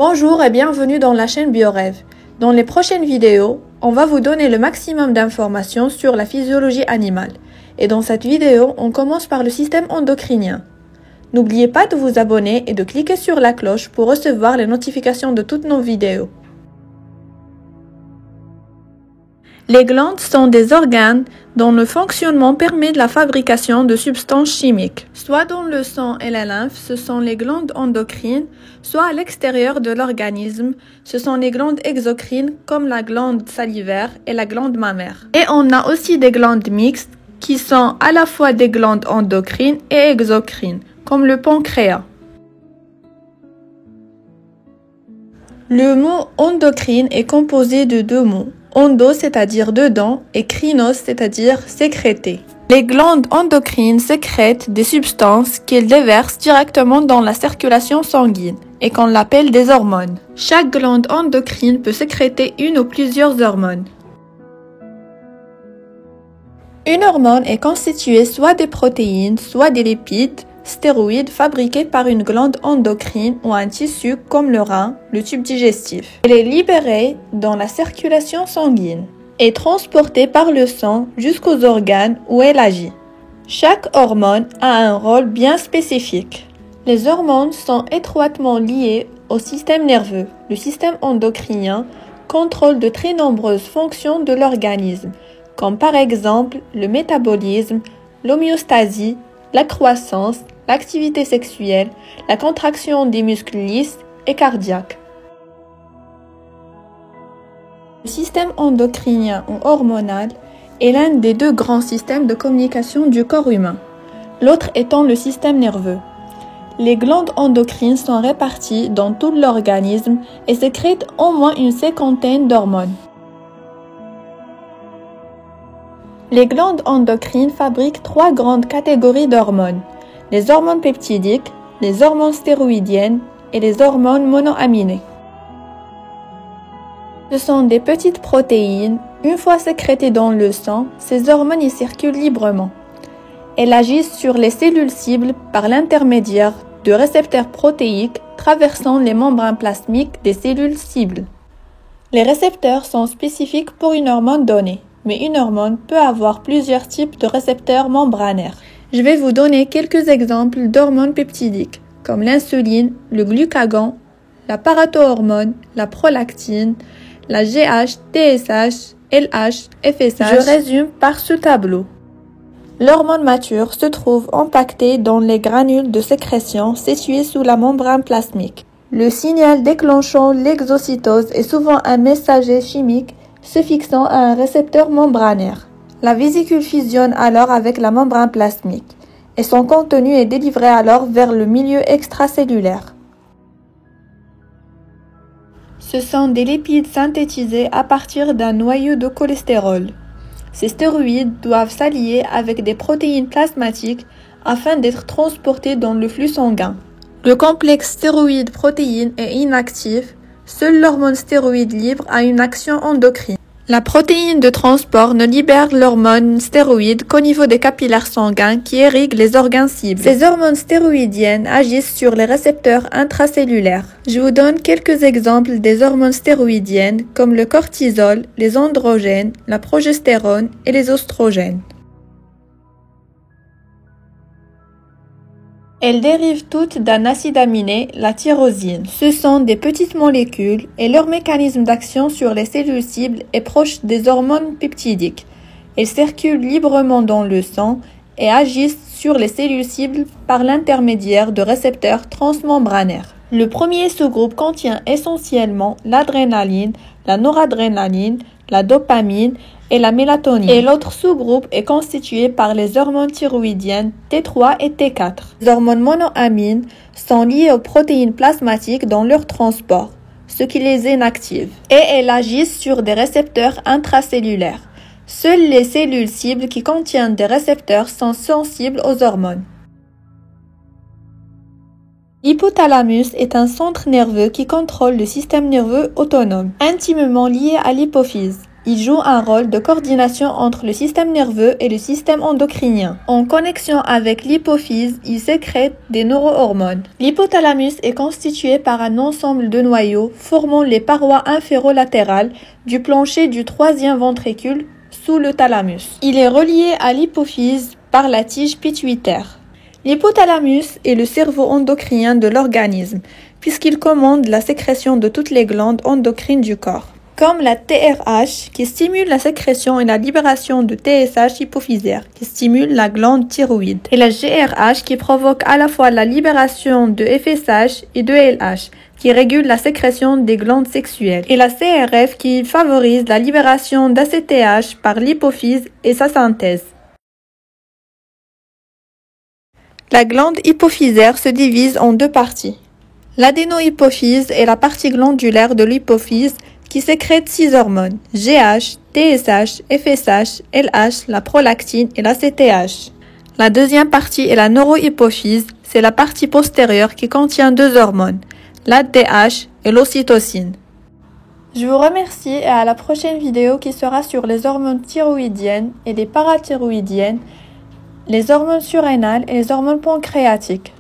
Bonjour et bienvenue dans la chaîne BioRêve. Dans les prochaines vidéos, on va vous donner le maximum d'informations sur la physiologie animale. Et dans cette vidéo, on commence par le système endocrinien. N'oubliez pas de vous abonner et de cliquer sur la cloche pour recevoir les notifications de toutes nos vidéos. Les glandes sont des organes dont le fonctionnement permet de la fabrication de substances chimiques. Soit dans le sang et la lymphe, ce sont les glandes endocrines, soit à l'extérieur de l'organisme, ce sont les glandes exocrines comme la glande salivaire et la glande mammaire. Et on a aussi des glandes mixtes qui sont à la fois des glandes endocrines et exocrines, comme le pancréas. Le mot endocrine est composé de deux mots. Endo, c'est-à-dire dedans, et crinos, c'est-à-dire sécréter. Les glandes endocrines sécrètent des substances qu'elles déversent directement dans la circulation sanguine et qu'on appelle des hormones. Chaque glande endocrine peut sécréter une ou plusieurs hormones. Une hormone est constituée soit des protéines, soit des lipides, stéroïdes fabriqués par une glande endocrine ou un tissu comme le rein, le tube digestif. Elle est libérée dans la circulation sanguine et transportée par le sang jusqu'aux organes où elle agit. Chaque hormone a un rôle bien spécifique. Les hormones sont étroitement liées au système nerveux. Le système endocrinien contrôle de très nombreuses fonctions de l'organisme, comme par exemple le métabolisme, l'homéostasie, la croissance, l'activité sexuelle, la contraction des muscles lisses et cardiaques. Le système endocrinien ou hormonal est l'un des deux grands systèmes de communication du corps humain, l'autre étant le système nerveux. Les glandes endocrines sont réparties dans tout l'organisme et sécrètent au moins une cinquantaine d'hormones. Les glandes endocrines fabriquent trois grandes catégories d'hormones: les hormones peptidiques, les hormones stéroïdiennes et les hormones monoaminées. Ce sont des petites protéines. Une fois sécrétées dans le sang, ces hormones y circulent librement. Elles agissent sur les cellules cibles par l'intermédiaire de récepteurs protéiques traversant les membranes plasmiques des cellules cibles. Les récepteurs sont spécifiques pour une hormone donnée, mais une hormone peut avoir plusieurs types de récepteurs membranaires. Je vais vous donner quelques exemples d'hormones peptidiques, comme l'insuline, le glucagon, la parathohormone, la prolactine, la GH, TSH, LH, FSH. Je résume par ce tableau. L'hormone mature se trouve empaquetée dans les granules de sécrétion situés sous la membrane plasmique. Le signal déclenchant l'exocytose est souvent un messager chimique se fixant à un récepteur membranaire. La vésicule fusionne alors avec la membrane plasmique et son contenu est délivré alors vers le milieu extracellulaire. Ce sont des lipides synthétisés à partir d'un noyau de cholestérol. Ces stéroïdes doivent s'allier avec des protéines plasmatiques afin d'être transportés dans le flux sanguin. Le complexe stéroïde-protéine est inactif. Seule l'hormone stéroïde libre a une action endocrine. La protéine de transport ne libère l'hormone stéroïde qu'au niveau des capillaires sanguins qui irriguent les organes cibles. Ces hormones stéroïdiennes agissent sur les récepteurs intracellulaires. Je vous donne quelques exemples des hormones stéroïdiennes comme le cortisol, les androgènes, la progestérone et les oestrogènes. Elles dérivent toutes d'un acide aminé, la tyrosine. Ce sont des petites molécules et leur mécanisme d'action sur les cellules cibles est proche des hormones peptidiques. Elles circulent librement dans le sang et agissent sur les cellules cibles par l'intermédiaire de récepteurs transmembranaires. Le premier sous-groupe contient essentiellement l'adrénaline, la noradrénaline, la dopamine et la mélatonine. Et l'autre sous-groupe est constitué par les hormones thyroïdiennes T3 et T4. Les hormones monoamines sont liées aux protéines plasmatiques dans leur transport, ce qui les inactive. Et elles agissent sur des récepteurs intracellulaires. Seules les cellules cibles qui contiennent des récepteurs sont sensibles aux hormones. L'hypothalamus est un centre nerveux qui contrôle le système nerveux autonome, intimement lié à l'hypophyse. Il joue un rôle de coordination entre le système nerveux et le système endocrinien. En connexion avec l'hypophyse, il sécrète des neurohormones. L'hypothalamus est constitué par un ensemble de noyaux formant les parois inférolatérales du plancher du troisième ventricule sous le thalamus. Il est relié à l'hypophyse par la tige pituitaire. L'hypothalamus est le cerveau endocrinien de l'organisme, puisqu'il commande la sécrétion de toutes les glandes endocrines du corps, comme la TRH qui stimule la sécrétion et la libération de TSH hypophysaire qui stimule la glande thyroïde, et la GRH qui provoque à la fois la libération de FSH et de LH qui régule la sécrétion des glandes sexuelles, et la CRF qui favorise la libération d'ACTH par l'hypophyse et sa synthèse. La glande hypophysaire se divise en deux parties. L'adénohypophyse est la partie glandulaire de l'hypophyse qui sécrète 6 hormones, GH, TSH, FSH, LH, la prolactine et la CTH. La deuxième partie est la neurohypophyse, c'est la partie postérieure qui contient 2 hormones, l'ADH et l'ocytocine. Je vous remercie et à la prochaine vidéo qui sera sur les hormones thyroïdiennes et les parathyroïdiennes, les hormones surrénales et les hormones pancréatiques.